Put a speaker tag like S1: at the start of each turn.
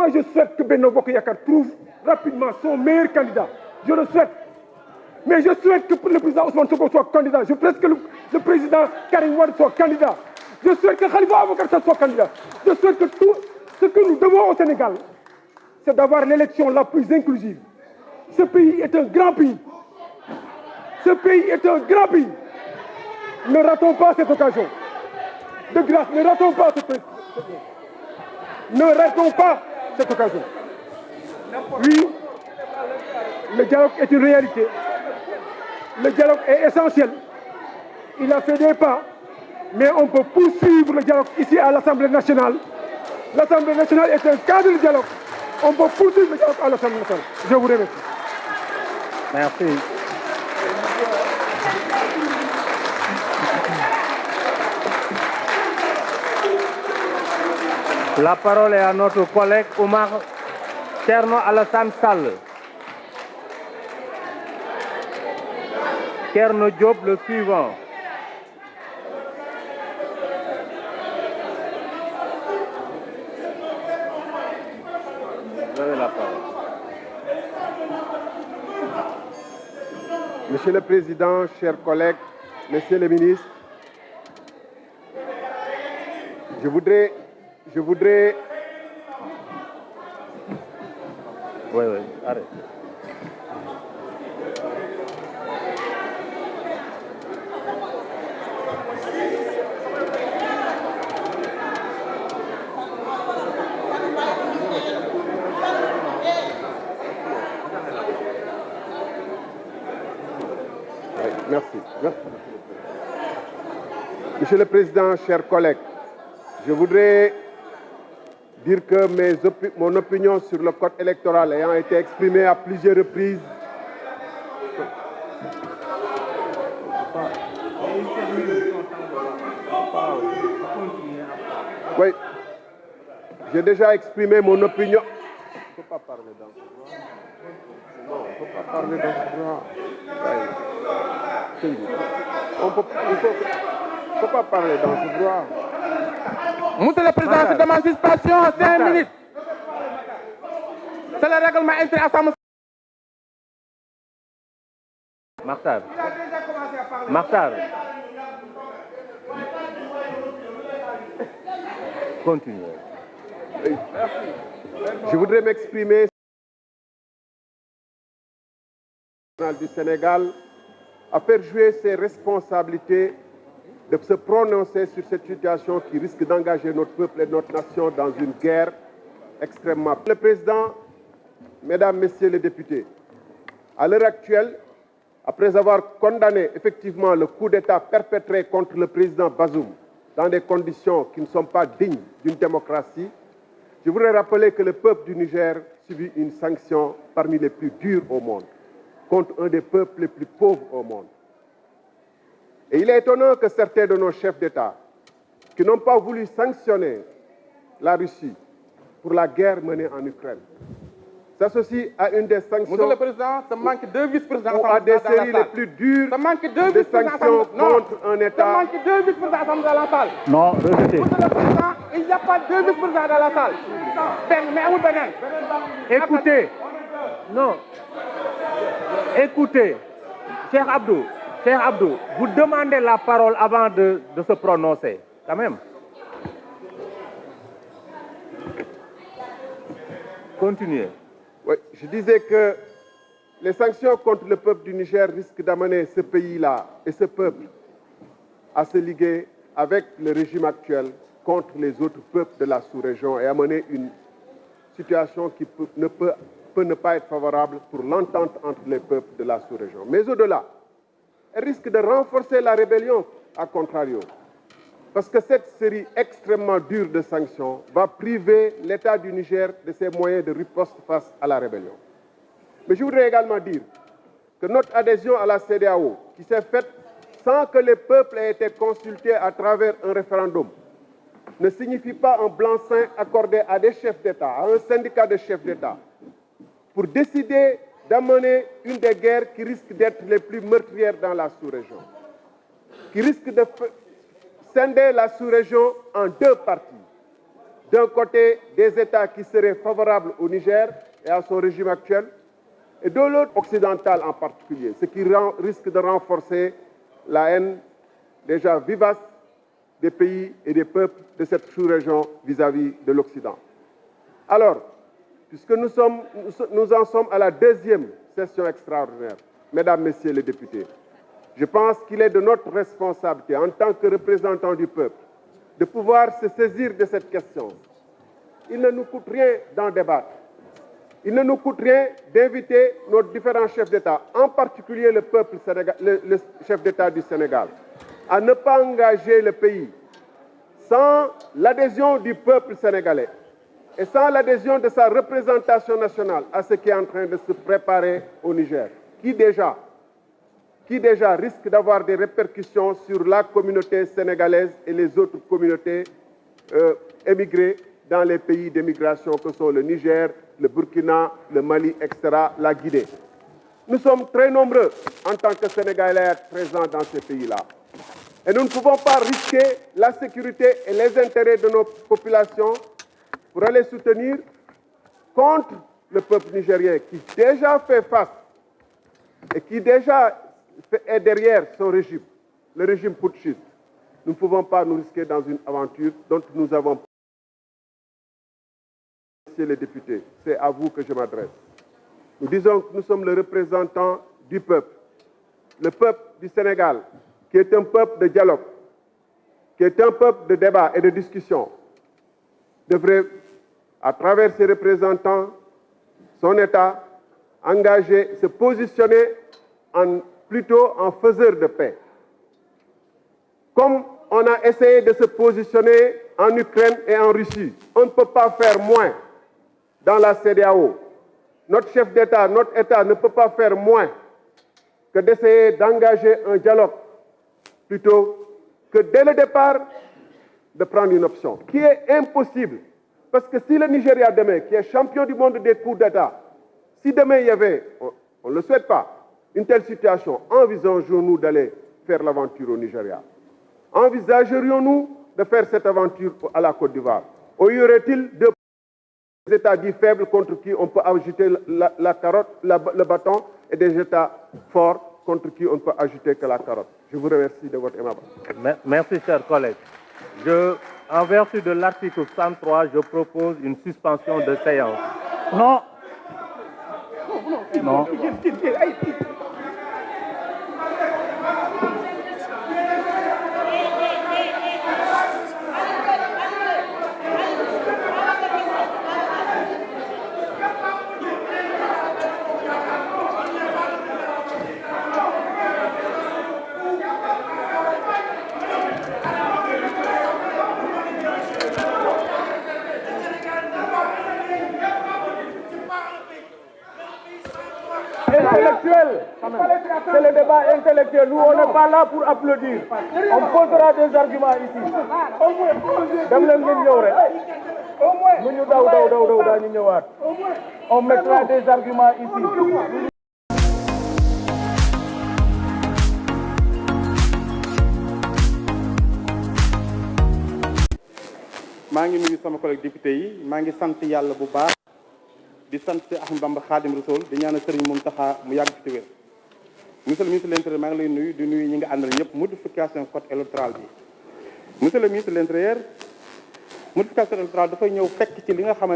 S1: Moi, je souhaite que Benno Bokk Yakaar trouve rapidement son meilleur candidat. Je le souhaite. Mais je souhaite que le président Ousmane Sonko soit candidat. Je souhaite que le président Karim Wade soit candidat. Je souhaite que Khalifa Ababacar Sall soit candidat. Je souhaite que tout ce que nous devons au Sénégal, c'est d'avoir l'élection la plus inclusive. Ce pays est un grand pays. Ce pays est un grand pays. Ne ratons pas cette occasion. De grâce, ne ratons pas cette occasion. Ne ratons pas cette occasion. Oui, le dialogue est une réalité. Le dialogue est essentiel. Il a fait des pas, mais on peut poursuivre le dialogue ici à l'Assemblée nationale. L'Assemblée nationale est un cadre de dialogue. On peut poursuivre le dialogue à l'Assemblée nationale. Je vous remercie.
S2: Merci. La parole est à notre collègue Oumar Thierno Alassane Sall. Thierno Diop, le suivant. Vous avez la parole.
S3: Monsieur le Président, chers collègues, Messieurs les ministres, je voudrais...
S2: Oui, arrête.
S3: Merci. Monsieur le Président, chers collègues, je voudrais dire que mon opinion sur le code électoral ayant été exprimée à plusieurs reprises, oui, j'ai déjà exprimé mon opinion. Il ne faut pas parler dans ce droit. Non, il ne faut pas parler dans ce droit. Il ne faut pas parler dans ce droit.
S4: Monsieur le Président, je demande suspension 5 minutes. C'est le règlement intérieur.
S2: Makhtar. Continuez.
S3: Je voudrais m'exprimer du Sénégal à faire jouer ses responsabilités de se prononcer sur cette situation qui risque d'engager notre peuple et notre nation dans une guerre extrêmement... Le Président, Mesdames, Messieurs les députés, à l'heure actuelle, après avoir condamné effectivement le coup d'État perpétré contre le président Bazoum dans des conditions qui ne sont pas dignes d'une démocratie, je voudrais rappeler que le peuple du Niger subit une sanction parmi les plus dures au monde, contre un des peuples les plus pauvres au monde. Et il est étonnant que certains de nos chefs d'État, qui n'ont pas voulu sanctionner la Russie pour la guerre menée en Ukraine, s'associent à une des sanctions...
S4: Monsieur le Président, ça manque 2 vice-présidents
S3: à des séries les plus dures de sanctions contre un État...
S4: Ça manque 2 vice-présidents dans la salle.
S2: Non, rejetez.
S4: Monsieur le Président, il n'y a pas 2 vice-présidents dans la salle.
S2: Écoutez. Non. Écoutez. Cheikh Abdou, vous demandez la parole avant de se prononcer, quand même. Continuez.
S3: Oui, je disais que les sanctions contre le peuple du Niger risquent d'amener ce pays-là et ce peuple à se liguer avec le régime actuel contre les autres peuples de la sous-région et amener une situation qui peut ne pas être favorable pour l'entente entre les peuples de la sous-région. Mais au-delà, elle risque de renforcer la rébellion, à contrario. Parce que cette série extrêmement dure de sanctions va priver l'État du Niger de ses moyens de riposte face à la rébellion. Mais je voudrais également dire que notre adhésion à la CEDEAO, qui s'est faite sans que les peuples aient été consultés à travers un référendum, ne signifie pas un blanc-seing accordé à des chefs d'État, à un syndicat de chefs d'État, pour décider d'amener une des guerres qui risque d'être les plus meurtrières dans la sous-région, qui risque de scinder la sous-région en 2 parties. d'un côté des États qui seraient favorables au Niger et à son régime actuel, et de l'autre occidental en particulier, ce qui risque de renforcer la haine déjà vivace des pays et des peuples de cette sous-région vis-à-vis de l'Occident. Alors, puisque nous en sommes à la deuxième session extraordinaire, mesdames, messieurs les députés, je pense qu'il est de notre responsabilité en tant que représentants du peuple de pouvoir se saisir de cette question. Il ne nous coûte rien d'en débattre. Il ne nous coûte rien d'inviter nos différents chefs d'État, en particulier le chef d'État du Sénégal, à ne pas engager le pays sans l'adhésion du peuple sénégalais et sans l'adhésion de sa représentation nationale à ce qui est en train de se préparer au Niger, qui déjà risque d'avoir des répercussions sur la communauté sénégalaise et les autres communautés émigrées dans les pays d'émigration que sont le Niger, le Burkina, le Mali, etc., la Guinée. Nous sommes très nombreux en tant que Sénégalais à être présents dans ces pays-là. Et nous ne pouvons pas risquer la sécurité et les intérêts de nos populations pour aller soutenir contre le peuple nigérien qui déjà fait face et qui déjà est derrière son régime, le régime putschiste. Nous ne pouvons pas nous risquer dans une aventure dont nous avons... Messieurs les députés, c'est à vous que je m'adresse. Nous disons que nous sommes le représentant du peuple du Sénégal, qui est un peuple de dialogue, qui est un peuple de débat et de discussion, devrait, à travers ses représentants, son État, engager, se positionner plutôt en faiseur de paix. Comme on a essayé de se positionner en Ukraine et en Russie, on ne peut pas faire moins dans la CEDEAO. Notre chef d'État, notre État ne peut pas faire moins que d'essayer d'engager un dialogue plutôt que dès le départ de prendre une option qui est impossible. Parce que si le Nigeria demain, qui est champion du monde des coups d'État, si demain il y avait, on ne le souhaite pas, une telle situation, envisageons-nous d'aller faire l'aventure au Nigeria? Envisagerions-nous de faire cette aventure à la Côte d'Ivoire? Ou y aurait-il deux États dits faibles contre qui on peut ajouter la carotte, le bâton, et des États forts contre qui on ne peut ajouter que la carotte? Je vous remercie de votre aimable.
S2: Merci, chers collègues. En vertu de l'article 103, je propose une suspension de séance.
S4: Non. Non.
S1: Intellectuel, c'est le débat intellectuel. Nous, on n'est pas là pour applaudir. On posera des arguments ici. On mettra des arguments ici.
S4: maa ngi nuyu sama collègue député yi maa ngi sant yàlla bu baax di sant Ahmadou Bamba Khadim Rassoul di ñaanal Serigne Mountakha mu yàgg fi te wér. Monsieur le ministre de l'Intérieur maa ngi lay nuyu di nuyu ñi nga àndal ñëpp modification code électoral bi. Monsieur le ministre de l'Intérieur modification électorale dafay ñëw fekk ci li nga xamante